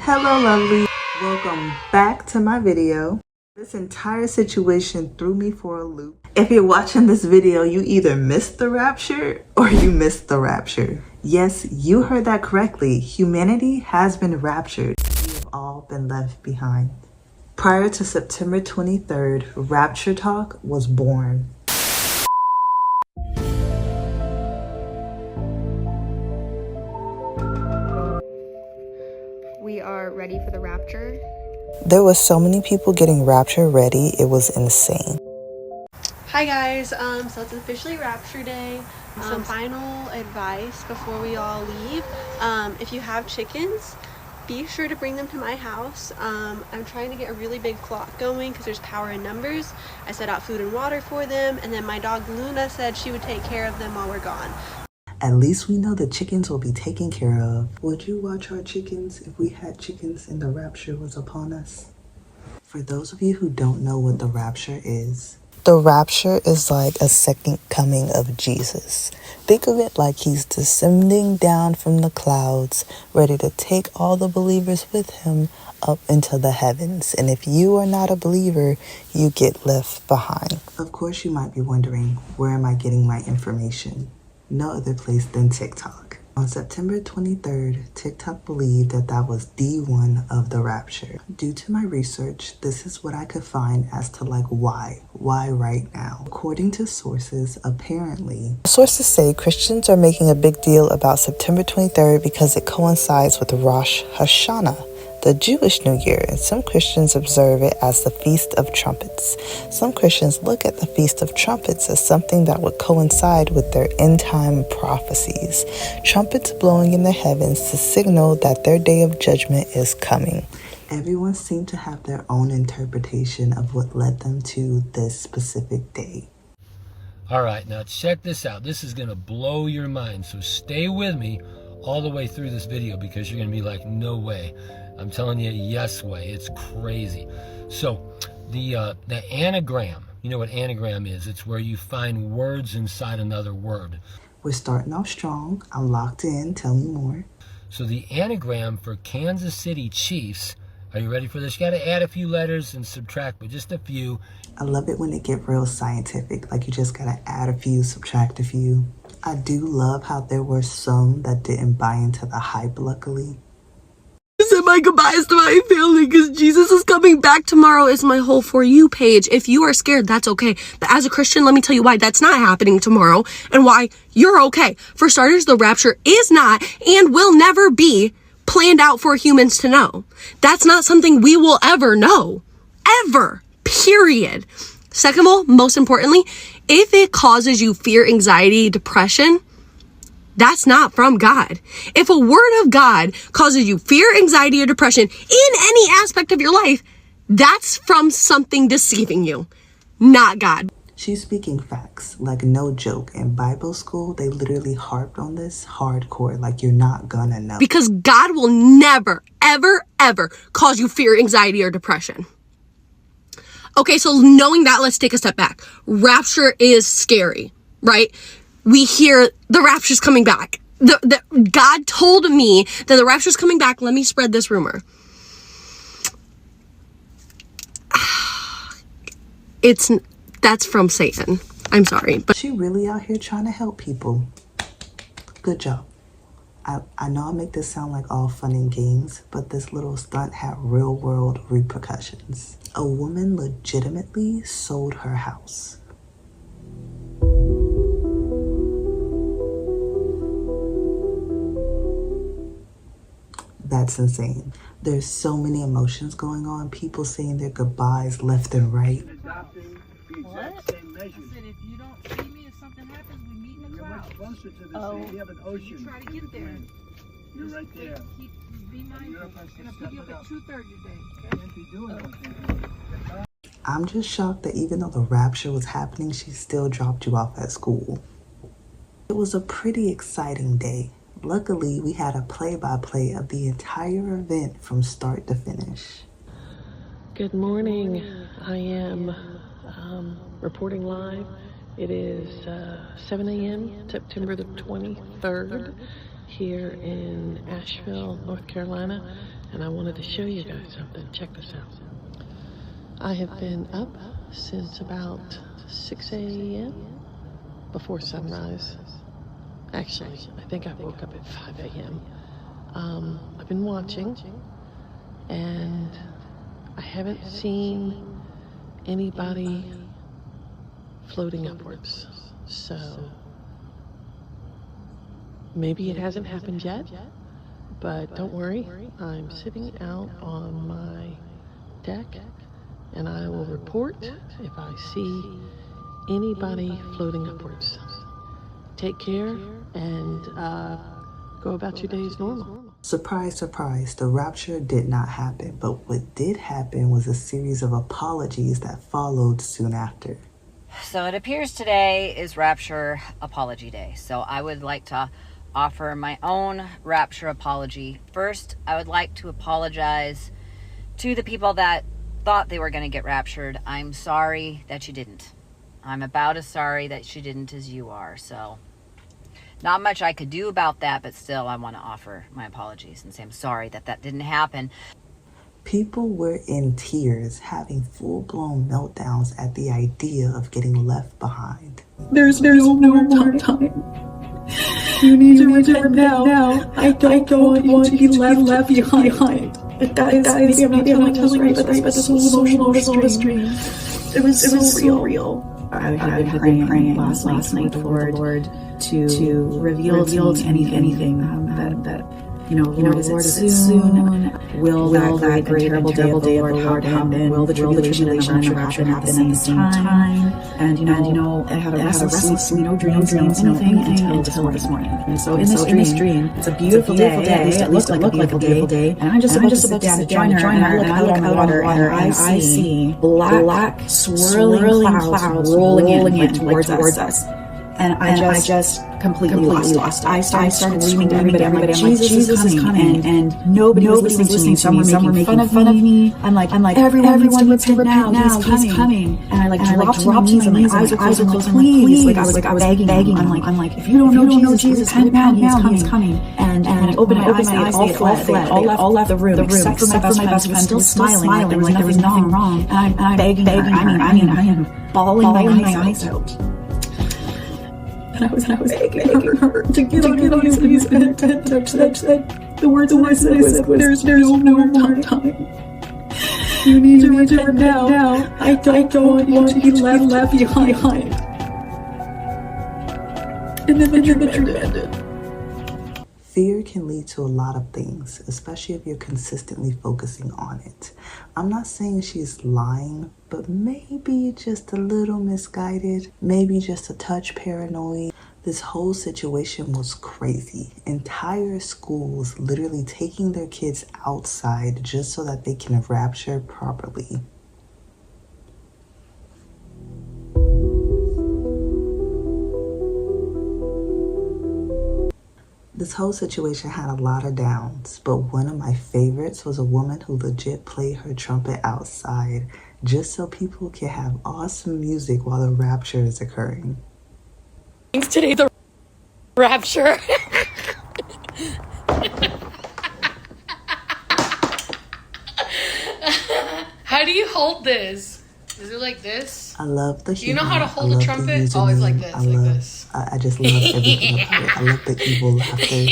Hello lovely, welcome back to my video. This entire situation threw me for a loop. If you're watching this video, you either missed the rapture or you missed the rapture. Yes, you heard that correctly. Humanity has been raptured. We have all been left behind. Prior to September 23rd, RaptureTok was born. We are ready for the rapture. There was so many people getting rapture ready, it was insane. Hi guys, so it's officially Rapture Day. Some final advice before we all leave. If you have chickens, be sure to bring them to my house. I'm trying to get a really big flock going because there's power in numbers. I set out food and water for them, and then my dog Luna said she would take care of them while we're gone. At least we know the chickens will be taken care of. Would you watch our chickens if we had chickens and the rapture was upon us? For those of you who don't know what the rapture is, the rapture is like a second coming of Jesus. Think of it like he's descending down from the clouds, ready to take all the believers with him up into the heavens. And if you are not a believer, you get left behind. Of course, you might be wondering, where am I getting my information? No other place than TikTok. On September 23rd, TikTok believed that that was D1 of the rapture. Due to my research, this is what I could find as to why right now. According to sources, apparently, sources say Christians are making a big deal about September 23rd because it coincides with Rosh Hashanah, the Jewish New Year, and some Christians observe it as the Feast of Trumpets. Some Christians look at the Feast of Trumpets as something that would coincide with their end-time prophecies, trumpets blowing in the heavens to signal that their day of judgment is coming. Everyone seemed to have their own interpretation of what led them to this specific day. All right, now check this out. This is going to blow your mind, so stay with me all the way through this video because you're going to be like, no way. I'm telling you, yes way. It's crazy. So the anagram, you know what anagram is? It's where you find words inside another word. We're starting off strong. I'm locked in. Tell me more. So the anagram for Kansas City Chiefs, are you ready for this? You got to add a few letters and subtract, but just a few. I love it when it get real scientific. Like you just got to add a few, subtract a few. I do love how there were some that didn't buy into the hype, luckily. I said my goodbyes to my family because Jesus is coming back tomorrow is my whole For You page. If you are scared, that's okay. But as a Christian, let me tell you why that's not happening tomorrow and why you're okay. For starters, the rapture is not and will never be planned out for humans to know. That's not something we will ever know. Ever. Period. Second of all, most importantly, if it causes you fear, anxiety, depression, that's not from God. If a word of God causes you fear, anxiety, or depression in any aspect of your life, that's from something deceiving you, not God. She's speaking facts, like no joke. In Bible school, they literally harped on this hardcore, like you're not gonna know. Because God will never, ever, ever cause you fear, anxiety, or depression. Okay, so knowing that, let's take a step back. Rapture is scary, right? We hear the rapture's coming back. God told me that the rapture's coming back. Let me spread this rumor. That's from Satan. I'm sorry, but she really out here trying to help people. Good job. I know I make this sound like all fun and games, but this little stunt had real world repercussions. A woman legitimately sold her house. That's insane. There's so many emotions going on. People saying their goodbyes left and right. What? I said, if you don't see me, if something happens, we meet in the crowd. Closer to the sea. We have an ocean. You try to get there. You're right there. Be mindful. And I'll pick you up at 2:30 today. Can't be doing anything. I'm just shocked that even though the rapture was happening, she still dropped you off at school. It was a pretty exciting day. Luckily, we had a play-by-play of the entire event from start to finish. Good morning. I am reporting live. It is 7 a.m. September the 23rd here in Asheville, North Carolina. and I wanted to show you guys something. Check this out. I have been up since about 6 a.m. before sunrise. Actually, I think I woke up at 5 a.m. I've been watching, and I haven't seen anybody floating upwards. So maybe it hasn't happened yet, but don't worry. I'm sitting out on my deck, and I will report if I see anybody floating upwards. Take care and go about your day as normal. Surprise, surprise, the rapture did not happen, but what did happen was a series of apologies that followed soon after. So it appears today is Rapture Apology Day. So I would like to offer my own Rapture apology. First, I would like to apologize to the people that thought they were going to get raptured. I'm sorry that you didn't. I'm about as sorry that you didn't as you are. So not much I could do about that, but still I want to offer my apologies and say I'm sorry that that didn't happen. People were in tears, having full-blown meltdowns at the idea of getting left behind. There's no more time. You need to repent now. I don't want you to be left behind. Guys, maybe I'm not telling you this, but this was so emotional. It was so real. I've been praying last night for the Lord to reveal to me anything that Lord, is it soon? Will that great and terrible day of the Lord happen? Will the tribulation and the rapture happen at the same time? And I had a restless, no dreams, anything until this morning. And so in this dream, it's a beautiful day. It looked like a beautiful day. And I'm just about to sit down to join her, and I look out on the water, and I see black swirling clouds rolling in towards us. And I just completely lost. I started screaming to everybody. I'm like, Jesus is coming, and nobody was listening to me. Some were making fun of me. I'm like, everyone needs to repent now. He's coming. And I dropped to my knees, and my eyes were closed. Please, like I was begging. I'm like, if you don't know Jesus, repent now. He's coming. And when I opened my eyes, they all fled. All left the room, except for my best friend, still smiling like there was nothing wrong. And I'm begging her. I am bawling my eyes out. And I was begging her to get on her knees and touch that. The words I said, there's no more time. You need to repent now. I don't want you to be left behind. And then the dream ended. Fear can lead to a lot of things, especially if you're consistently focusing on it. I'm not saying she's lying, but maybe just a little misguided, maybe just a touch paranoid. This whole situation was crazy. Entire schools literally taking their kids outside just so that they can rapture properly. This whole situation had a lot of downs, but one of my favorites was a woman who legit played her trumpet outside just so people can have awesome music while the rapture is occurring. Today, the rapture. How do you hold this? Is it like this? I love the humor. You know how to hold a trumpet? Oh, it's like this, this. I just love everything about it. I love the evil laughter.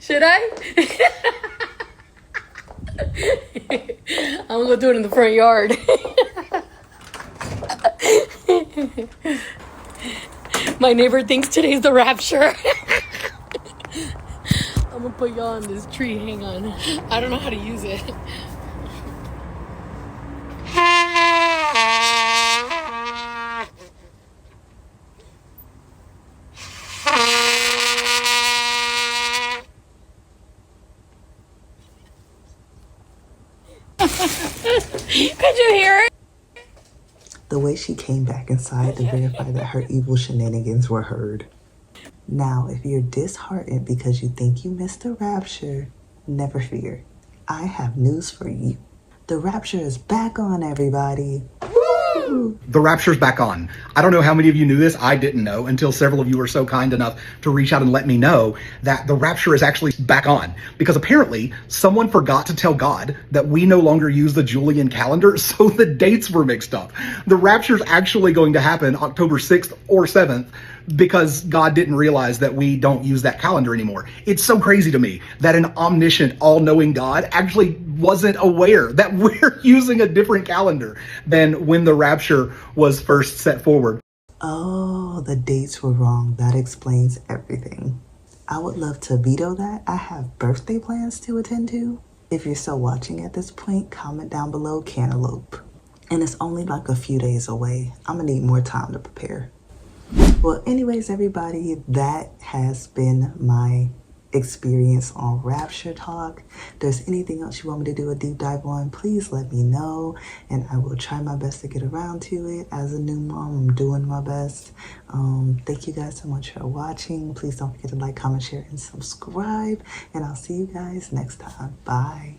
Should I? I'm gonna do it in the front yard. My neighbor thinks today's the rapture. I'm gonna put y'all on this tree. Hang on. I don't know how to use it. Could you hear it? The way she came back inside to verify that her evil shenanigans were heard. Now, if you're disheartened because you think you missed the rapture, never fear. I have news for you. The rapture is back on, everybody. Woo! The Rapture's back on. I don't know how many of you knew this. I didn't know until several of you were so kind enough to reach out and let me know that the Rapture is actually back on. Because apparently someone forgot to tell God that we no longer use the Julian calendar, so the dates were mixed up. The Rapture's actually going to happen October 6th or 7th because God didn't realize that we don't use that calendar anymore. It's so crazy to me that an omniscient, all-knowing God actually wasn't aware that we're using a different calendar than when the Rapture was first set forward. Oh, the dates were wrong. That explains everything. I would love to veto that. I have birthday plans to attend to. If you're still watching at this point, comment down below cantaloupe. And it's only like a few days away. I'm gonna need more time to prepare. Well, anyways, everybody, that has been my experience on RaptureTok. If there's anything else you want me to do a deep dive on, please let me know, and I will try my best to get around to it. As a new mom, I'm doing my best. Thank you guys so much for watching. Please don't forget to like, comment, share, and subscribe, and I'll see you guys next time. Bye.